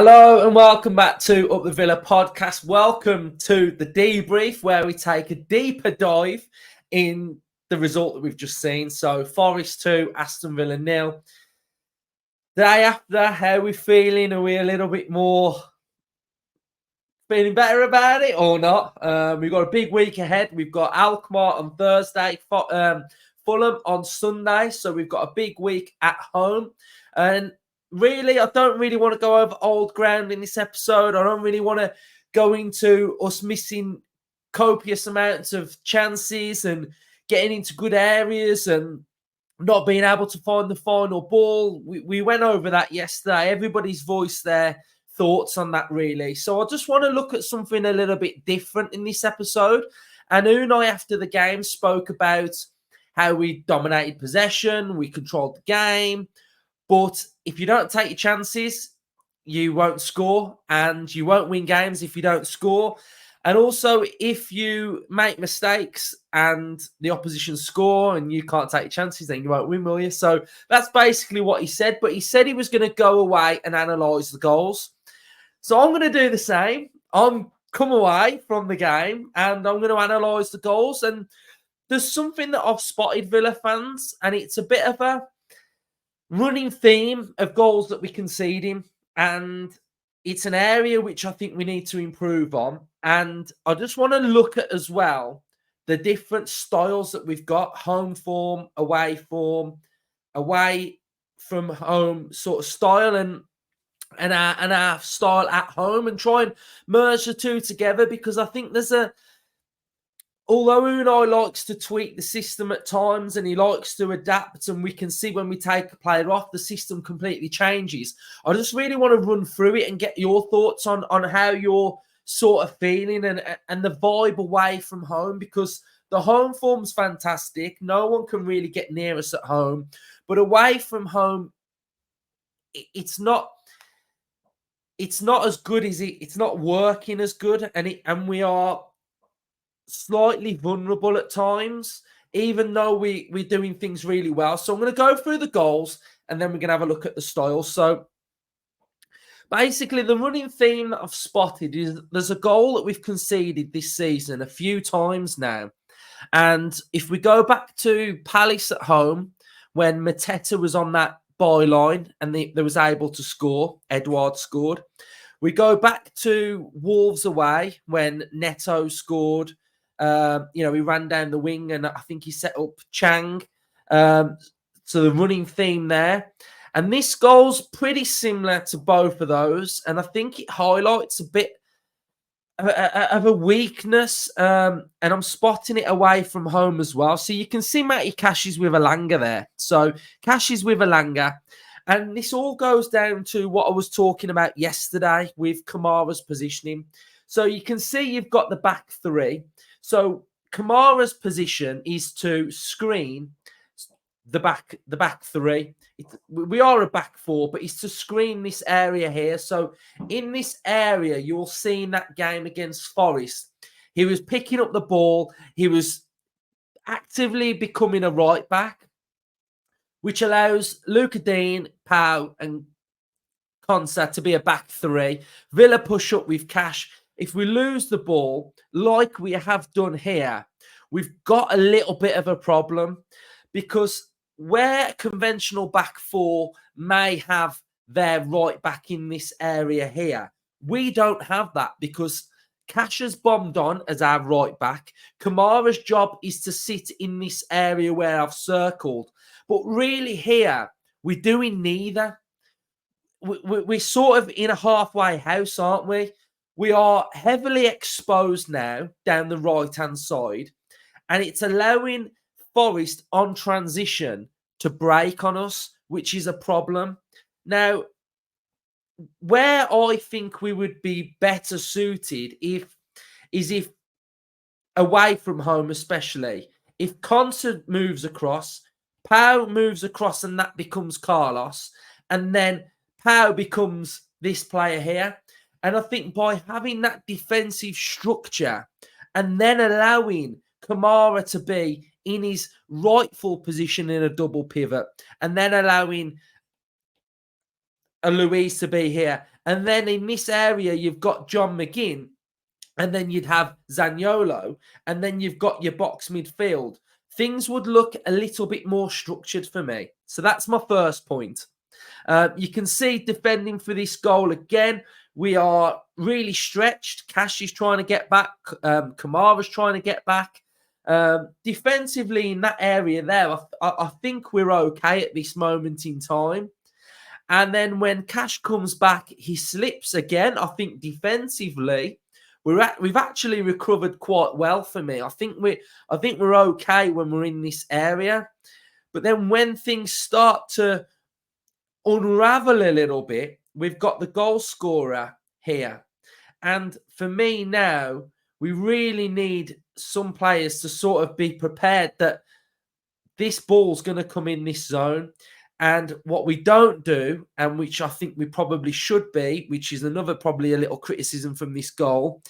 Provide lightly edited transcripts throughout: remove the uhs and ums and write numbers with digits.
Hello and welcome back to Up the Villa podcast. Welcome to the Debrief, where we take a deeper dive in the result that we've just seen. So Forest 2, Aston Villa 0. Day after, how are we feeling? Are we a little bit more feeling better about it or not? We've got a big week ahead. We've got Alkmaar on Thursday, Fulham on Sunday. So we've got a big week at home. And really, I don't really want to go over old ground in this episode. I don't really want to go into us missing copious amounts of chances and getting into good areas and not being able to find the final ball. We went over that yesterday. Everybody's voiced their thoughts on that, really. So I just want to look at something a little bit different in this episode. And Unai, after the game, spoke about how we dominated possession, we controlled the game. But if you don't take your chances, you won't score, and you won't win games if you don't score. And also, if you make mistakes and the opposition score and you can't take your chances, then you won't win, will you? So that's basically what he said. But he said he was going to go away and analyse the goals. So I'm going to do the same. I'm come away from the game and I'm going to analyse the goals. And there's something that I've spotted, Villa fans, and it's a bit of a running theme of goals that we're conceding, and it's an area which I think we need to improve on. And I just want to look at as well the different styles that we've got: home form, away from home sort of style, and our style at home, and try and merge the two together, because I think although Unai likes to tweak the system at times and he likes to adapt, and we can see when we take a player off, the system completely changes. I just really want to run through it and get your thoughts on how you're sort of feeling and the vibe away from home, because the home form's fantastic. No one can really get near us at home. But away from home, it's not as good as it's not working as good, and we are slightly vulnerable at times, even though we're doing things really well. So I'm going to go through the goals and then we're going to have a look at the style. So basically, the running theme that I've spotted is there's a goal that we've conceded this season a few times now. And if we go back to Palace at home, when Mateta was on that byline and they was able to score, Edouard scored. We go back to Wolves away when Neto scored. He ran down the wing and I think he set up Chang. So the running theme there. And this goal's pretty similar to both of those. And I think it highlights a bit of a weakness. And I'm spotting it away from home as well. So you can see Matty Cash with Elanga there. So Cash is with Elanga. And this all goes down to what I was talking about yesterday with Kamara's positioning. So you can see you've got the back three. So Kamara's position is to screen the back three. We are a back four, but it's to screen this area here. So in this area, you'll see in that game against Forest, he was picking up the ball. He was actively becoming a right back, which allows Luca Dean, Pau, and Konsa to be a back three. Villa push up with Cash. If we lose the ball, like we have done here, we've got a little bit of a problem, because where conventional back four may have their right back in this area here, we don't have that, because Cash has bombed on as our right back. Kamara's job is to sit in this area where I've circled. But really here, we're doing neither. We're sort of in a halfway house, aren't we? We are heavily exposed now down the right-hand side, and it's allowing Forest on transition to break on us, which is a problem. Now, where I think we would be better suited is if away from home, especially, if Concert moves across, Pau moves across, and that becomes Carlos, and then Pau becomes this player here. And I think by having that defensive structure and then allowing Kamara to be in his rightful position in a double pivot, and then allowing a Luis to be here, And then in this area, you've got John McGinn, and then you'd have Zaniolo, and then you've got your box midfield. Things would look a little bit more structured for me. So that's my first point. You can see defending for this goal again. We are really stretched. Cash is trying to get back. Kamara's trying to get back. Defensively in that area there, I think we're okay at this moment in time. And then when Cash comes back, he slips again. I think defensively, we've actually recovered quite well for me. I think we're okay when we're in this area. But then when things start to unravel a little bit, we've got the goal scorer here. And for me now, we really need some players to sort of be prepared that this ball's going to come in this zone. And what we don't do, and which I think we probably should be, which is another probably a little criticism from this goal,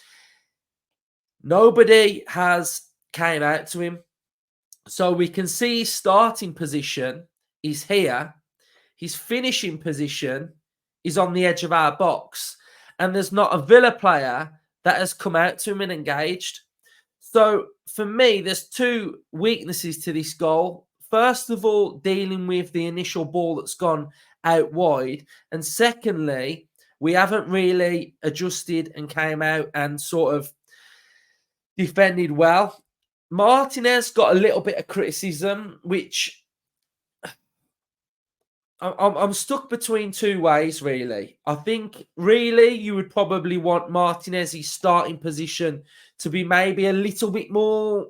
nobody has came out to him. So we can see his starting position is here. His finishing position is on the edge of our box. And there's not a Villa player that has come out to him and engaged. So for me, there's two weaknesses to this goal. First of all, dealing with the initial ball that's gone out wide. And secondly, we haven't really adjusted and came out and sort of defended well. Martinez got a little bit of criticism, which I'm stuck between two ways, really. I think, really, you would probably want Martinez's starting position to be maybe a little bit more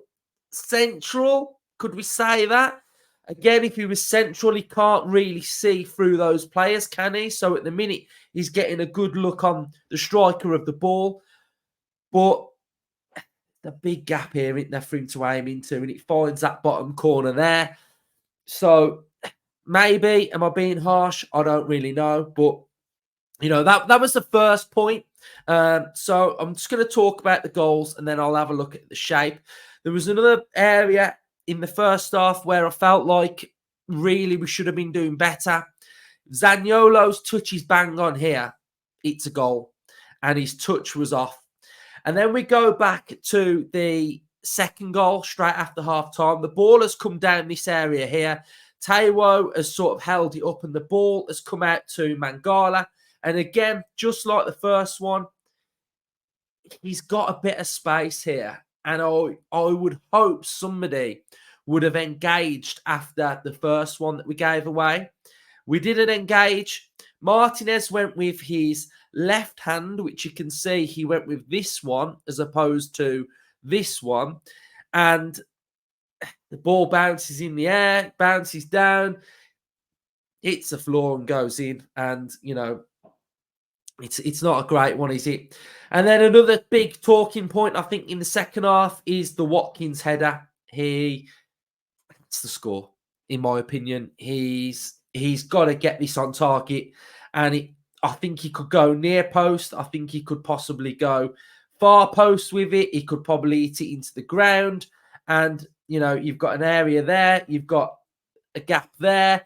central. Could we say that? Again, if he was central, he can't really see through those players, can he? So at the minute, he's getting a good look on the striker of the ball. But the big gap here, isn't there, for him to aim into, and it finds that bottom corner there. So maybe, am I being harsh? I don't really know. But, you know, that was the first point. So I'm just going to talk about the goals and then I'll have a look at the shape. There was another area in the first half where I felt like really we should have been doing better. Zaniolo's touch is bang on here. It's a goal. And his touch was off. And then we go back to the second goal straight after half time. The ball has come down this area here. Taiwo has sort of held it up and the ball has come out to Mangala. And again, just like the first one, he's got a bit of space here. And I would hope somebody would have engaged after the first one that we gave away. We didn't engage. Martinez went with his left hand, which you can see he went with this one as opposed to this one. And the ball bounces in the air, bounces down, hits the floor and goes in. And, you know, it's not a great one, is it? And then another big talking point, I think, in the second half is the Watkins header. That's the score, in my opinion. He's got to get this on target. And I think he could go near post. I think he could possibly go far post with it. He could probably hit it into the ground. And, you know, you've got an area there. You've got a gap there.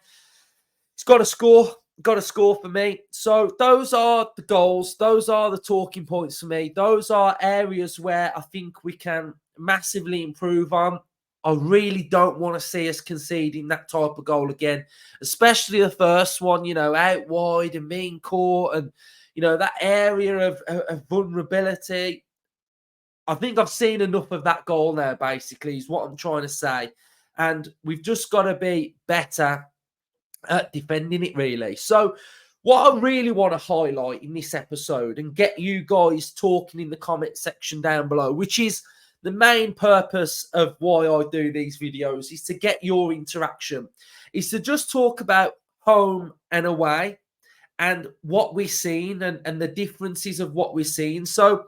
He's got to score. Got to score for me. So those are the goals. Those are the talking points for me. Those are areas where I think we can massively improve on. I really don't want to see us conceding that type of goal again, especially the first one, you know, out wide and being caught and, you know, that area of vulnerability. I think I've seen enough of that goal now, basically, is what I'm trying to say. And we've just got to be better at defending it, really. So what I really want to highlight in this episode and get you guys talking in the comment section down below, which is the main purpose of why I do these videos, is to get your interaction, is to just talk about home and away and what we're seeing and the differences of what we're seeing. So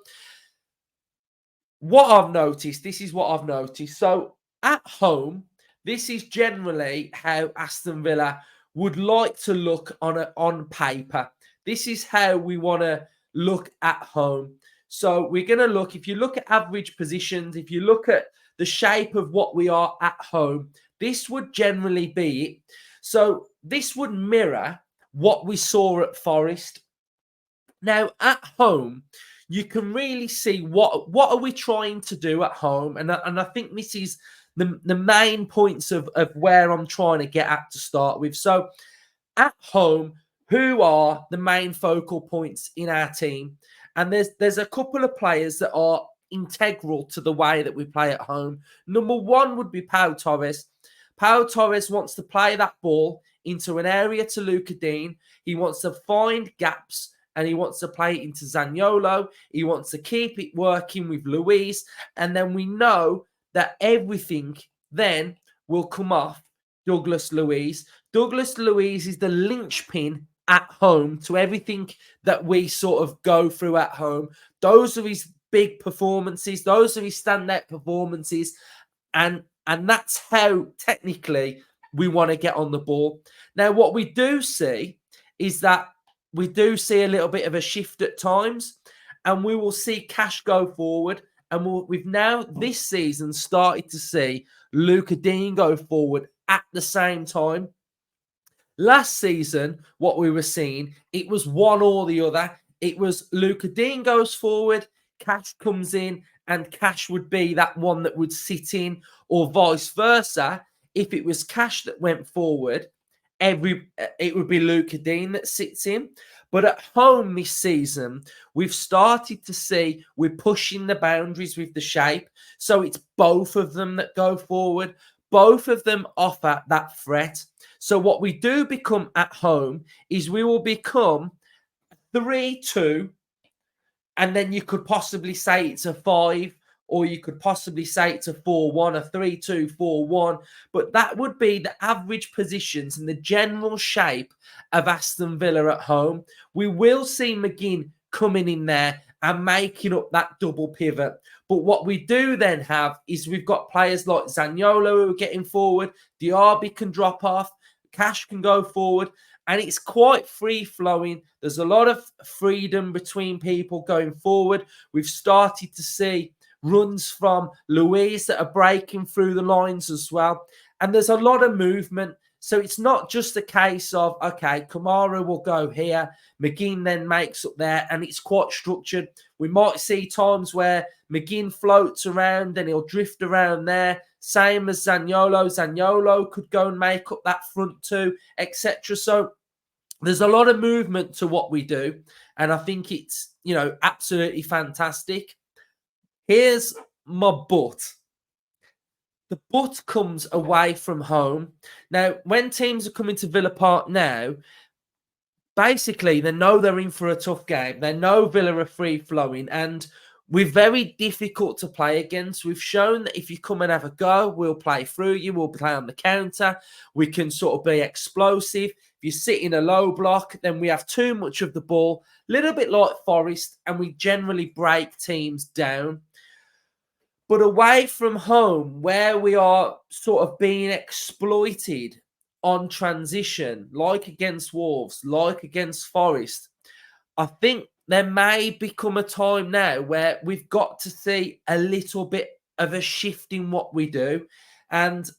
what I've noticed, this is what I've noticed. So at home, this is generally how Aston Villa would like to look on paper. This is how we want to look at home. So we're going to look, if you look at average positions, if you look at the shape of what we are at home, this would generally be it. So this would mirror what we saw at Forest. Now, at home, you can really see what are we trying to do at home, and I think this is the main points of where I'm trying to get at to start with. So, at home, who are the main focal points in our team? And there's a couple of players that are integral to the way that we play at home. Number one would be Pau Torres. Pau Torres wants to play that ball into an area to Luca Dean. He wants to find gaps and he wants to play it into Zaniolo. He wants to keep it working with Luis. And then we know that everything then will come off Douglas Luiz. Douglas Luiz is the linchpin at home to everything that we sort of go through at home. Those are his big performances. Those are his standout performances. And that's how technically we want to get on the ball. Now, what we do see is that we do see a little bit of a shift at times, and we will see Cash go forward. And we've now this season started to see Luca Dean go forward at the same time. Last season, what we were seeing, it was one or the other. It was Luca Dean goes forward, Cash comes in, and Cash would be that one that would sit in, or vice versa. If it was Cash that went forward, it would be Luca Dean that sits in. But at home this season, we've started to see we're pushing the boundaries with the shape. So it's both of them that go forward. Both of them offer that threat. So what we do become at home is we will become 3-2, and then you could possibly say it's a 5, or you could possibly say it's a 4-1, a 3-2, 4-1. But that would be the average positions and the general shape of Aston Villa at home. We will see McGinn coming in there and making up that double pivot. But what we do then have is we've got players like Zaniolo who are getting forward. Diaby can drop off. Cash can go forward. And it's quite free-flowing. There's a lot of freedom between people going forward. We've started to see runs from Luis that are breaking through the lines as well. And there's a lot of movement. So it's not just a case of, okay, Kamara will go here, McGinn then makes up there, and it's quite structured. We might see times where McGinn floats around and he'll drift around there. Same as Zaniolo. Zaniolo could go and make up that front two, etc. So there's a lot of movement to what we do. And I think it's, absolutely fantastic. Here's my but. The but comes away from home. Now, when teams are coming to Villa Park now, basically they know they're in for a tough game. They know Villa are free-flowing, and we're very difficult to play against. We've shown that if you come and have a go, we'll play through you. We'll play on the counter. We can sort of be explosive. If you sit in a low block, then we have too much of the ball. A little bit like Forest, and we generally break teams down. But away from home, where we are sort of being exploited on transition, like against Wolves, like against Forest, I think there may become a time now where we've got to see a little bit of a shift in what we do. And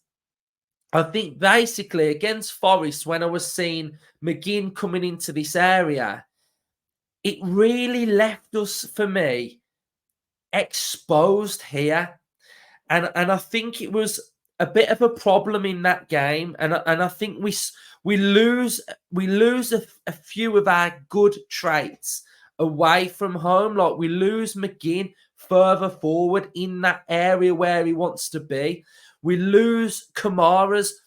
I think basically against Forest, when I was seeing McGinn coming into this area, it really left us, for me, exposed here. And I think it was a bit of a problem in that game. And I think we lose a few of our good traits away from home. Like we lose McGinn further forward in that area where he wants to be. We lose Kamara's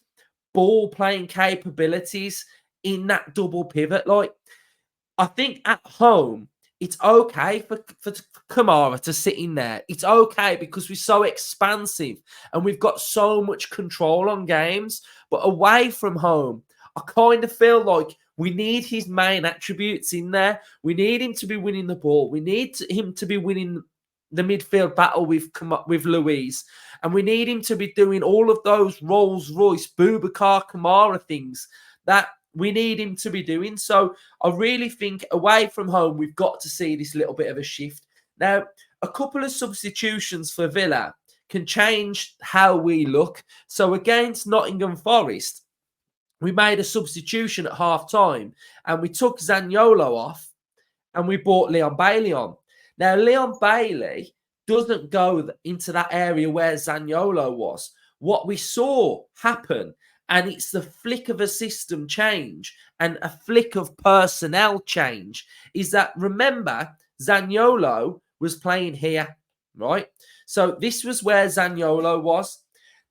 ball playing capabilities in that double pivot. Like I think at home, it's okay for Kamara to sit in there. It's okay because we're so expansive and we've got so much control on games. But away from home, I kind of feel like we need his main attributes in there. We need him to be winning the ball. We need him to be winning the midfield battle with Luis. And we need him to be doing all of those Rolls-Royce, Boubacar, Kamara things that we need him to be doing. So I really think away from home, we've got to see this little bit of a shift. Now, a couple of substitutions for Villa can change how we look. So against Nottingham Forest, we made a substitution at half-time and we took Zaniolo off and we brought Leon Bailey on. Now, Leon Bailey doesn't go into that area where Zaniolo was. What we saw happen, and it's the flick of a system change and a flick of personnel change, is that, remember, Zaniolo was playing here, right? So this was where Zaniolo was.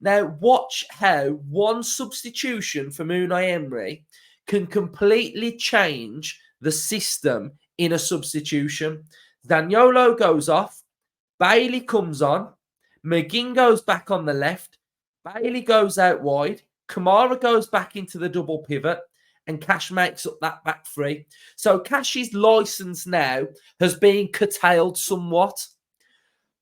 Now, watch how one substitution from Unai Emery can completely change the system in a substitution. Zaniolo goes off, Bailey comes on, McGinn goes back on the left, Bailey goes out wide, Kamara goes back into the double pivot, and Cash makes up that back three. So Cash's license now has been curtailed somewhat.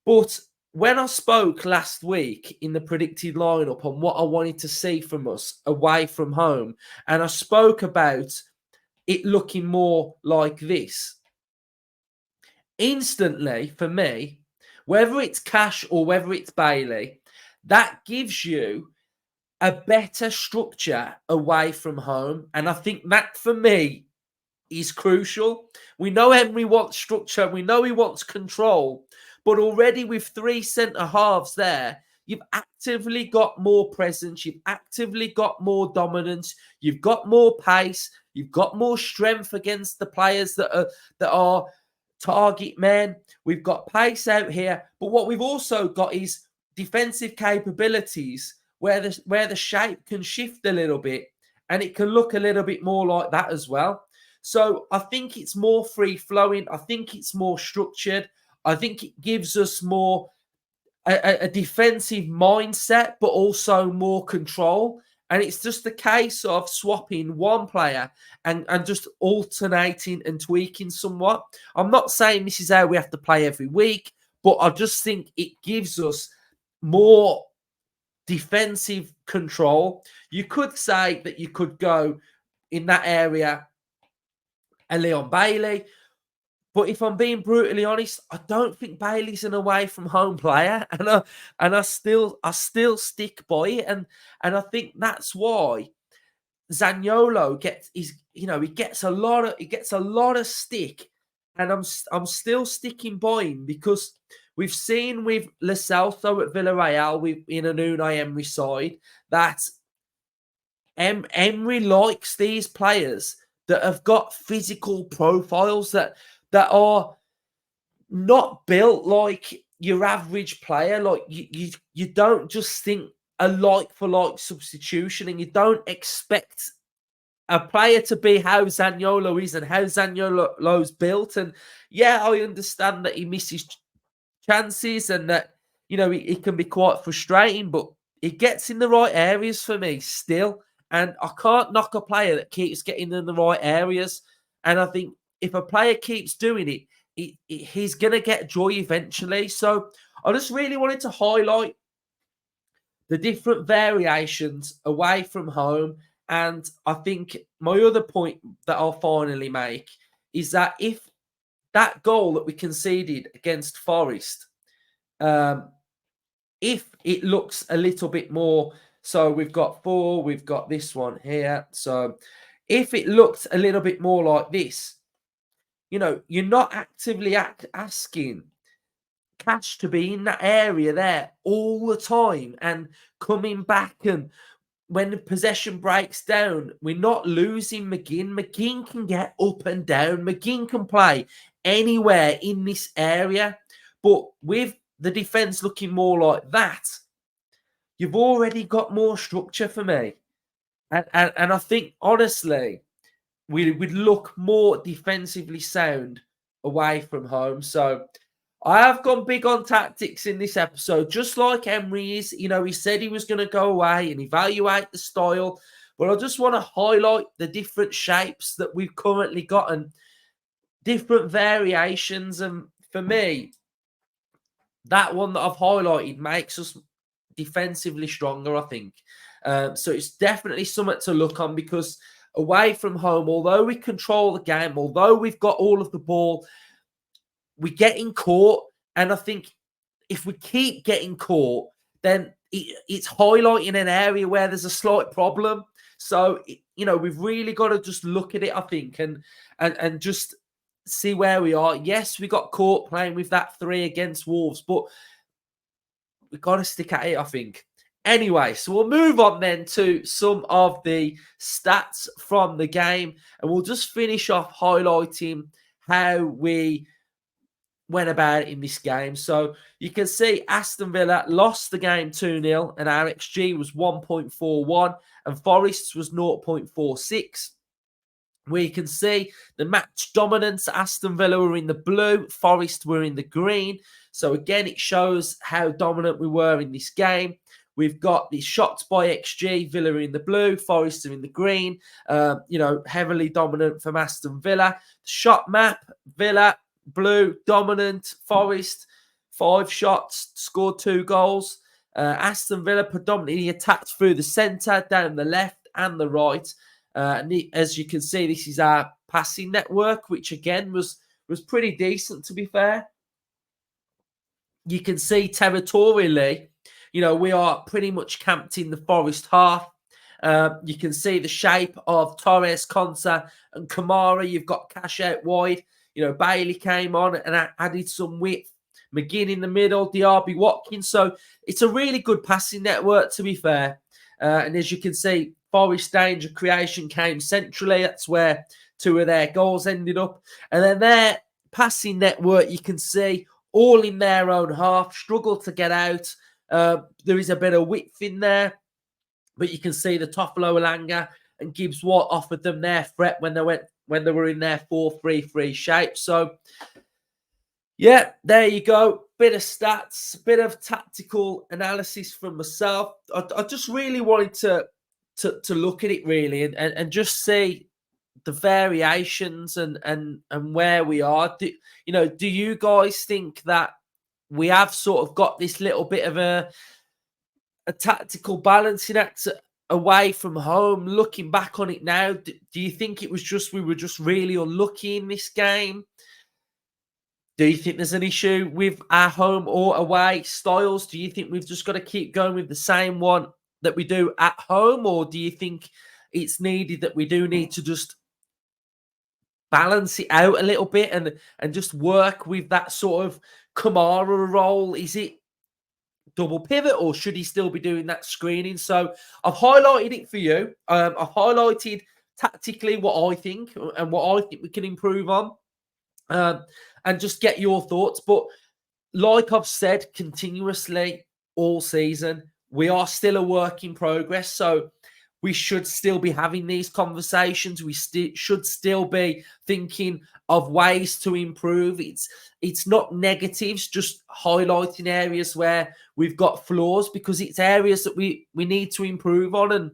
But when I spoke last week in the predicted lineup on what I wanted to see from us away from home, and I spoke about it looking more like this, instantly for me, whether it's Cash or whether it's Bailey, that gives you a better structure away from home. And I think that for me is crucial. We know Emery wants structure, we know he wants control, but already with three centre halves there, you've actively got more presence, you've actively got more dominance, you've got more pace, you've got more strength against the players that are target men. We've got pace out here, but what we've also got is defensive capabilities where the shape can shift a little bit, and it can look a little bit more like that as well. So I think it's more free flowing. I think it's more structured. I think it gives us more a defensive mindset, but also more control. And it's just a case of swapping one player and just alternating and tweaking somewhat. I'm not saying this is how we have to play every week, but I just think it gives us more defensive control. You could say that you could go in that area a Leon Bailey, but if I'm being brutally honest, I don't think Bailey's an away from home player, and I still stick by it, and I think that's why Zaniolo he gets a lot of stick, and I'm still sticking by him because we've seen with Lo Celso at Villarreal in an Unai Emery side that Emery likes these players that have got physical profiles that are not built like your average player. Like you don't just think a like for like substitution, and you don't expect a player to be how Zaniolo is and how Zaniolo's built. And yeah, I understand that he misses chances and that it can be quite frustrating, but he gets in the right areas for me still. And I can't knock a player that keeps getting in the right areas. And I think if a player keeps doing it, he's going to get joy eventually. So I just really wanted to highlight the different variations away from home. And I think my other point that I'll finally make is that if that goal that we conceded against Forest, if it looks a little bit more, so we've got 4, we've got this one here. So if it looked a little bit more like this, you're not actively asking Cash to be in that area there all the time and coming back. And when the possession breaks down, we're not losing McGinn. McGinn can get up and down. McGinn can play anywhere in this area. But with the defence looking more like that, you've already got more structure for me. And I think, honestly, we would look more defensively sound away from home. So I have gone big on tactics in this episode, just like Emery is. He said he was going to go away and evaluate the style. But I just want to highlight the different shapes that we've currently got and different variations. And for me, that one that I've highlighted makes us defensively stronger, I think. So it's definitely something to look on, because away from home, although we control the game, although we've got all of the ball, we're getting caught. And I think if we keep getting caught, then it's highlighting an area where there's a slight problem. So, we've really got to just look at it, I think, and just see where we are. Yes, we got caught playing with that 3 against Wolves, but we've got to stick at it, I think. Anyway, so we'll move on then to some of the stats from the game, and we'll just finish off highlighting how we went about it in this game. So you can see Aston Villa lost the game 2-0, and our XG was 1.41, and Forest's was 0.46. We can see the match dominance. Aston Villa were in the blue, Forest were in the green. So again, it shows how dominant we were in this game. We've got the shots by XG, Villa are in the blue, Forest are in the green. Heavily dominant from Aston Villa. Shot map, Villa, blue, dominant, Forest, 5 shots, scored 2 goals. Aston Villa predominantly attacked through the centre, down the left and the right. As you can see, this is our passing network, which again was pretty decent, to be fair. You can see territorially, we are pretty much camped in the Forest half. You can see the shape of Torres, Konsa and Kamara. You've got Cash out wide. Bailey came on and added some width. McGinn in the middle, Diaby, Watkins. So it's a really good passing network, to be fair. And as you can see, Forest danger creation came centrally. That's where 2 of their goals ended up. And then their passing network, you can see, all in their own half, struggle to get out. There is a bit of width in there, but you can see the Toffolo, Elanga and Gibbs White offered them their threat when they were in their 4-3-3 shape. So yeah, there you go. Bit of stats, bit of tactical analysis from myself. I just really wanted to look at it really and just see the variations and where we are. Do you guys think that we have sort of got this little bit of a tactical balancing act away from home? Looking back on it now, do you think it was just we were just really unlucky in this game? Do you think there's an issue with our home or away styles? Do you think we've just got to keep going with the same one that we do at home? Or do you think it's needed that we do need to just balance it out a little bit and just work with that sort of Kamara role? Is it double pivot or should he still be doing that screening? So I've highlighted it for you. I've highlighted tactically what I think and what I think we can improve on. And just get your thoughts. But like I've said continuously all season, we are still a work in progress. So we should still be having these conversations. We should still be thinking of ways to improve. It's not negatives, just highlighting areas where we've got flaws, because it's areas that we need to improve on. And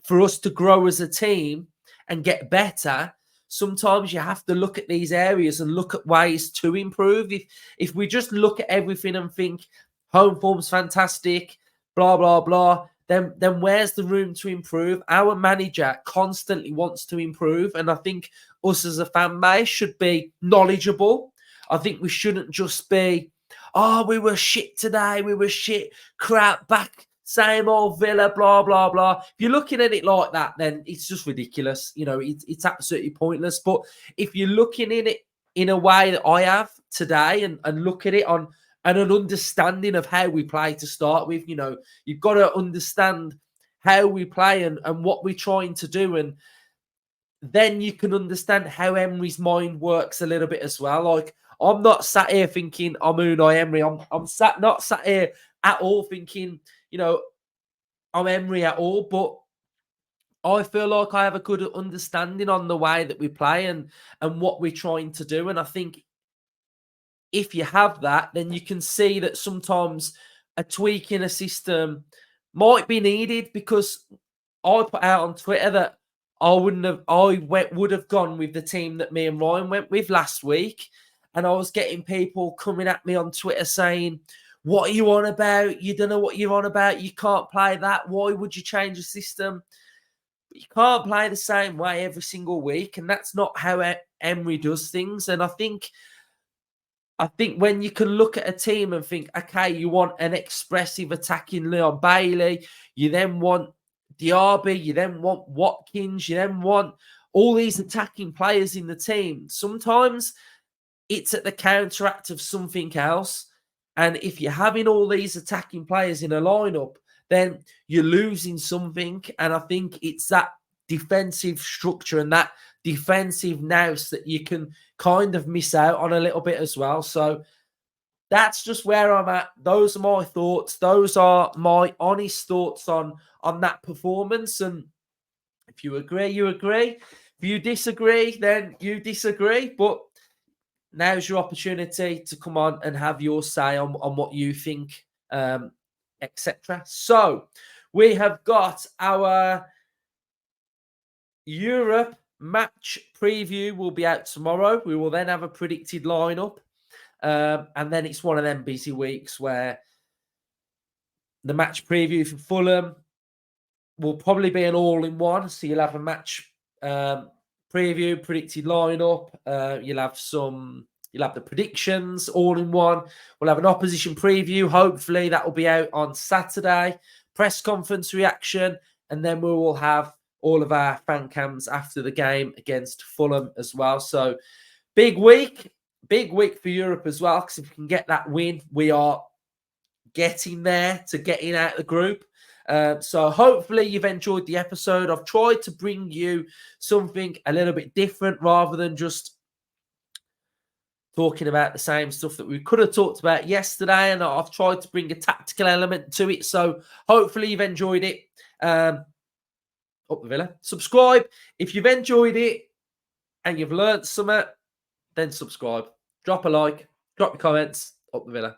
for us to grow as a team and get better, sometimes you have to look at these areas and look at ways to improve. If we just look at everything and think home form's fantastic, blah, blah, blah, then where's the room to improve? Our manager constantly wants to improve. And I think us as a fan base should be knowledgeable. I think we shouldn't just be, we were shit today. We were shit, crap, back, same old Villa, blah, blah, blah. If you're looking at it like that, then it's just ridiculous. It's absolutely pointless. But if you're looking in it in a way that I have today and look at it on and an understanding of how we play to start with, you've got to understand how we play and what we're trying to do. And then you can understand how Emery's mind works a little bit as well. Like, I'm not sat here thinking I'm Unai Emery. I'm not sat here at all thinking, I'm Emery at all, but I feel like I have a good understanding on the way that we play and what we're trying to do. And I think if you have that, then you can see that sometimes a tweak in a system might be needed, because I put out on Twitter that I would have gone with the team that me and Ryan went with last week. And I was getting people coming at me on Twitter saying, what are you on about? You don't know what you're on about. You can't play that. Why would you change the system? But you can't play the same way every single week. And that's not how Emery does things. And I think when you can look at a team and think, okay, you want an expressive attacking Leon Bailey, you then want Diaby, you then want Watkins, you then want all these attacking players in the team, sometimes it's at the counteract of something else. And if you're having all these attacking players in a lineup, then you're losing something. And I think it's that defensive structure and that defensive nous that you can kind of miss out on a little bit as well. So that's just where I'm at. Those are my thoughts. Those are my honest thoughts on that performance. And if you agree, you agree. If you disagree, then you disagree. But now's your opportunity to come on and have your say on what you think, etc. So we have got our Europe match preview will be out tomorrow. We will then have a predicted lineup. And then it's one of them busy weeks where the match preview for Fulham will probably be an all-in-one. So you'll have a match preview, predicted lineup. You'll have the predictions all in one. We'll have an opposition preview. Hopefully that will be out on Saturday. Press conference reaction, and then we will have all of our fan cams after the game against Fulham as well. So big week for Europe as well. Because if we can get that win, we are getting there to getting out of the group. So hopefully you've enjoyed the episode. I've tried to bring you something a little bit different rather than just talking about the same stuff that we could have talked about yesterday. And I've tried to bring a tactical element to it. So hopefully you've enjoyed it. Up the Villa. Subscribe. If you've enjoyed it and you've learned something, then subscribe. Drop a like. Drop your comments. Up the Villa.